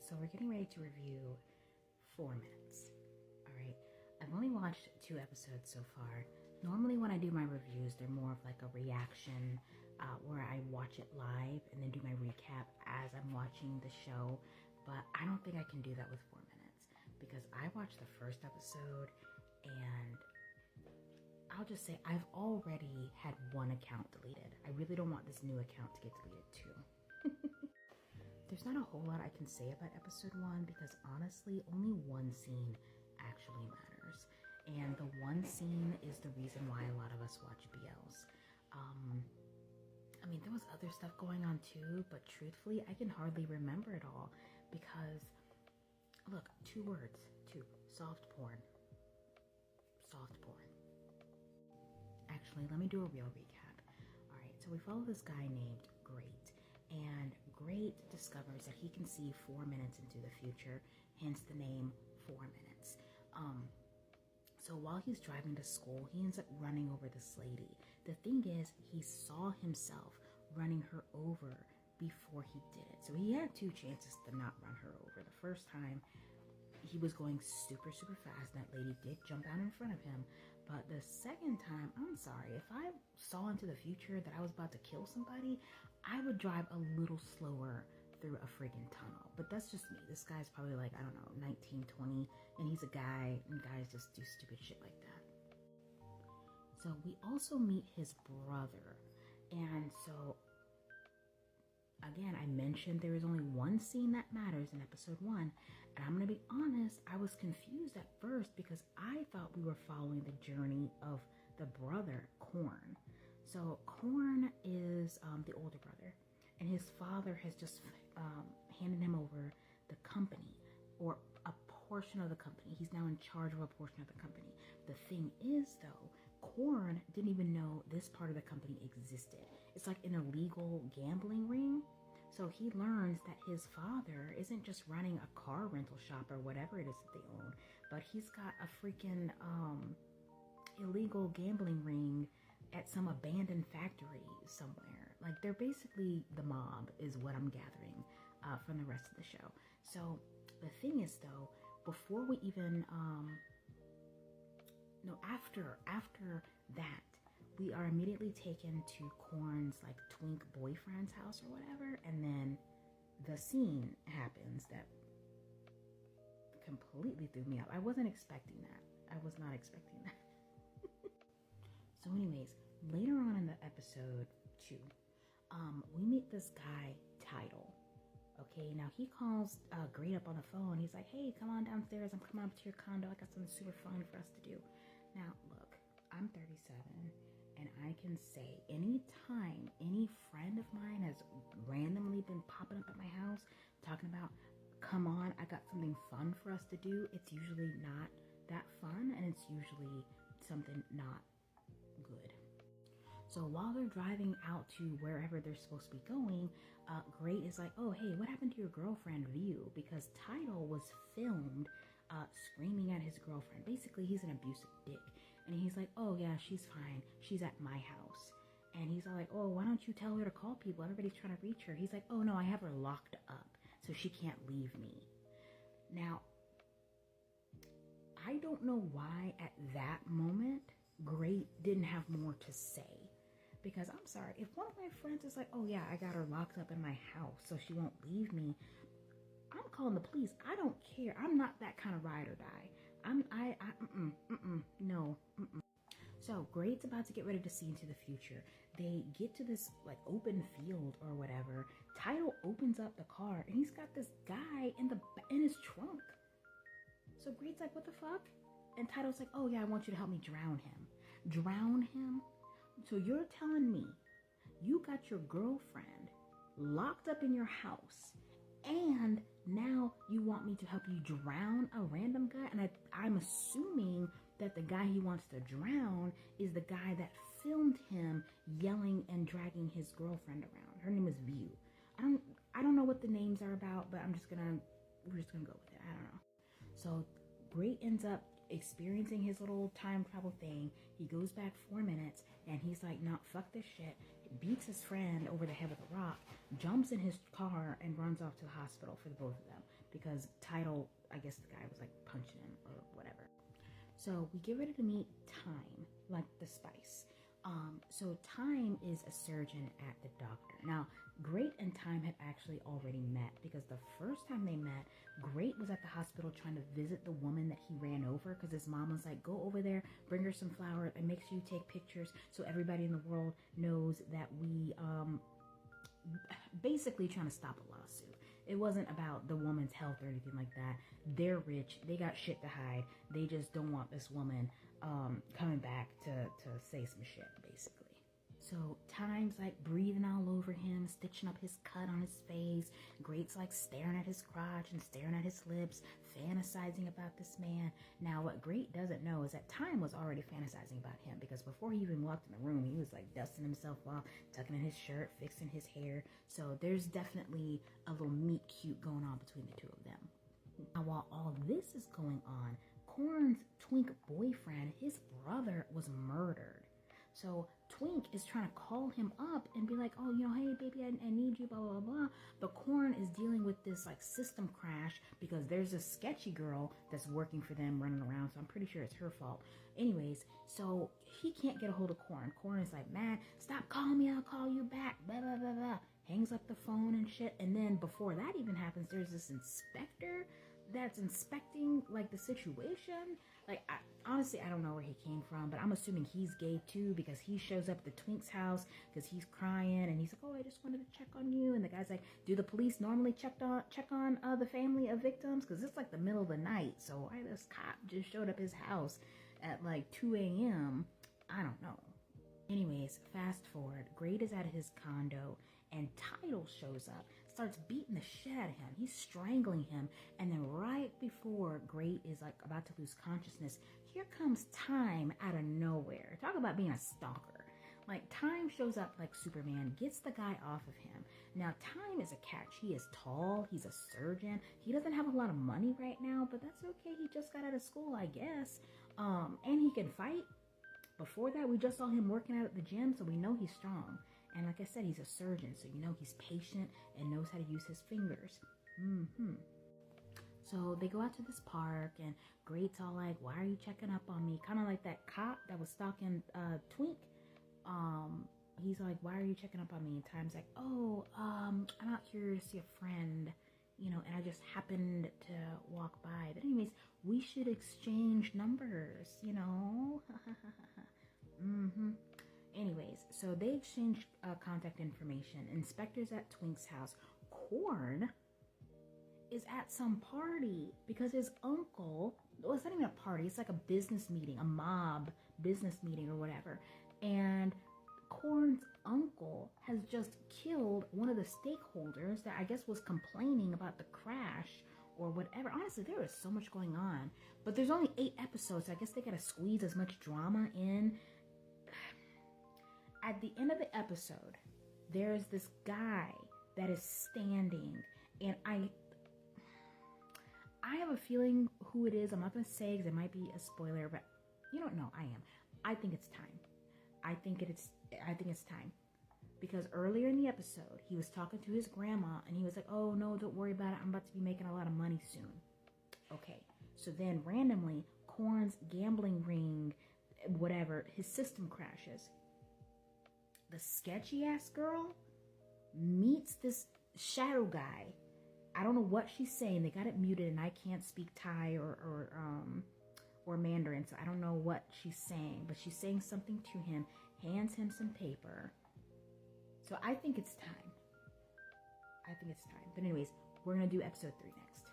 So we're getting ready to review 4 Minutes. All right, I've only watched 2 episodes so far. Normally when I do my reviews, they're more of like a reaction where I watch it live and then do my recap as I'm watching the show. But I don't think I can do that with 4 Minutes because I watched the first episode and I'll just say I've already had 1 account deleted. I really don't want this new account to get deleted too. There's not a whole lot I can say about episode 1 because honestly, only 1 scene actually matters. And the 1 scene is the reason why a lot of us watch BLs. I mean, there was other stuff going on too, but truthfully, I can hardly remember it all because, look, 2 words, 2, soft porn. Soft porn. Actually, let me do a real recap. All right, so we follow this guy named Great. And Great discovers that he can see 4 minutes into the future, hence the name 4 Minutes. So while he's driving to school, he ends up running over this lady. The thing is, he saw himself running her over before he did it. So he had 2 chances to not run her over. The first time, he was going super fast, and that lady did jump out in front of him. But the second time, I'm sorry, if I saw into the future that I was about to kill somebody, I would drive a little slower through a friggin' tunnel. But that's just me. This guy's probably like, I don't know, 19, 20, and he's a guy, and guys just do stupid shit like that. So we also meet his brother. And so, again, I mentioned there is only 1 scene that matters in episode 1. And I'm going to be honest, I was confused at first because I thought we were following the journey of the brother, Korn. So Korn is the older brother, and his father has just handed him over the company, or a portion of the company. He's now in charge of a portion of the company. The thing is, though, Korn didn't even know this part of the company existed. It's like an illegal gambling ring. So he learns that his father isn't just running a car rental shop or whatever it is that they own, but he's got a freaking illegal gambling ring at some abandoned factory somewhere. Like, they're basically the mob is what I'm gathering from the rest of the show. So the thing is, though, before we even after that, we are immediately taken to Korn's like twink boyfriend's house or whatever, and then the scene happens that completely threw me off. I wasn't expecting that. I was not expecting that. So anyways, later on in the episode 2, we meet this guy, Tidal. Okay, now he calls Great up on the phone. He's like, hey, come on downstairs. I'm coming up to your condo. I got something super fun for us to do. Now, look, I'm 37, and I can say anytime any friend of mine has randomly been popping up at my house talking about, come on, I got something fun for us to do, it's usually not that fun, and it's usually something not good. So while they're driving out to wherever they're supposed to be going, Great is like, oh, hey, what happened to your girlfriend, View? Because Tidal was filmed screaming at his girlfriend. Basically, he's an abusive dick. And he's like, oh, yeah, she's fine. She's at my house. And he's all like, oh, why don't you tell her to call people? Everybody's trying to reach her. He's like, oh, no, I have her locked up, so she can't leave me. Now, I don't know why at that moment Great didn't have more to say. Because I'm sorry, if one of my friends is like, oh yeah, I got her locked up in my house so she won't leave me, I'm calling the police. I don't care. I'm not that kind of ride or die. No. So Great's about to get ready to see into the future. They get to this like open field or whatever. Tidal opens up the car and he's got this guy in his trunk. So Great's like, what the fuck? And Tidal's like, oh yeah, I want you to help me drown him. Drown him? So you're telling me you got your girlfriend locked up in your house and now you want me to help you drown a random guy? And I'm assuming that the guy he wants to drown is the guy that filmed him yelling and dragging his girlfriend around. Her name is View. I don't know what the names are about, but we're just gonna go with it. I don't know. So Great ends up experiencing his little time travel thing. He goes back 4 minutes and he's like, nah, fuck this shit. beats his friend over the head with a rock, jumps in his car, and runs off to the hospital for the both of them. Because Title, I guess the guy was like punching him or whatever. So we get ready to meet Time, like the spice. So Time is a surgeon at the doctor. Now, Great and Time had actually already met, because the first time they met, Great was at the hospital trying to visit the woman that he ran over, because his mom was like, go over there, bring her some flowers, and make sure you take pictures so everybody in the world knows that we basically trying to stop a lawsuit. It wasn't about the woman's health or anything like that. They're rich. They got shit to hide. They just don't want this woman coming back to say some shit, basically. So Time's like breathing all over him, stitching up his cut on his face. Great's like staring at his crotch and staring at his lips, fantasizing about this man. Now, what Great doesn't know is that Time was already fantasizing about him, because before he even walked in the room, he was like dusting himself off, tucking in his shirt, fixing his hair. So there's definitely a little meet cute going on between the two of them. Now, while all this is going on, Corn's Twink boyfriend, his brother, was murdered. So Twink is trying to call him up and be like, oh, you know, hey, baby, I need you, blah, blah, blah. But Corn is dealing with this, like, system crash because there's a sketchy girl that's working for them running around. So I'm pretty sure it's her fault. Anyways, so he can't get a hold of Corn. Corn is like, man, stop calling me. I'll call you back. Blah, blah, blah, blah. Hangs up the phone and shit. And then before that even happens, there's this inspector that's inspecting, like, the situation. Like, honestly, I don't know where he came from, but I'm assuming he's gay too, because he shows up at the Twink's house because he's crying, and he's like, oh, I just wanted to check on you. And the guy's like, do the police normally check on the family of victims? Because it's like the middle of the night, so why this cop just showed up his house at like 2 a.m.? I don't know. Anyways, fast forward. Great is at his condo, and Title shows up, starts beating the shit out of him. He's strangling him. And then right before Great is like about to lose consciousness, here comes Time out of nowhere. Talk about being a stalker. Like, Time shows up like Superman, gets the guy off of him. Now, Time is a catch. He is tall. He's a surgeon. He doesn't have a lot of money right now, but that's okay. He just got out of school, I guess. And he can fight. Before that, we just saw him working out at the gym, so we know he's strong. And like I said, he's a surgeon, so you know he's patient and knows how to use his fingers. So they go out to this park, and Great's all like, why are you checking up on me? Kind of like that cop that was stalking Twink. He's like, why are you checking up on me? And Time's like, oh, I'm out here to see a friend, you know, and I just happened to walk by. But anyways, we should exchange numbers, you know. Anyways, so they exchange contact information. Inspector's at Twink's house. Corn is at some party because his uncle, well, it's not even a party, it's like a business meeting, a mob business meeting or whatever. And Corn's uncle has just killed one of the stakeholders that I guess was complaining about the crash or whatever. Honestly, there is so much going on. But there's only 8 episodes, so I guess they gotta squeeze as much drama in. At the end of the episode, there's this guy that is standing, and I have a feeling who it is. I'm not going to say because it might be a spoiler, but you don't know. I am. I think it's Time. I think it's Time. Because earlier in the episode, he was talking to his grandma, and he was like, oh, no, don't worry about it. I'm about to be making a lot of money soon. Okay. So then randomly, Corn's gambling ring, whatever, his system crashes. The sketchy ass girl meets this shadow guy. I don't know what she's saying. They got it muted, and I can't speak Thai or Mandarin, so I don't know what she's saying. But she's saying something to him, hands him some paper. So I think it's Time. But anyways, we're gonna do episode 3 next.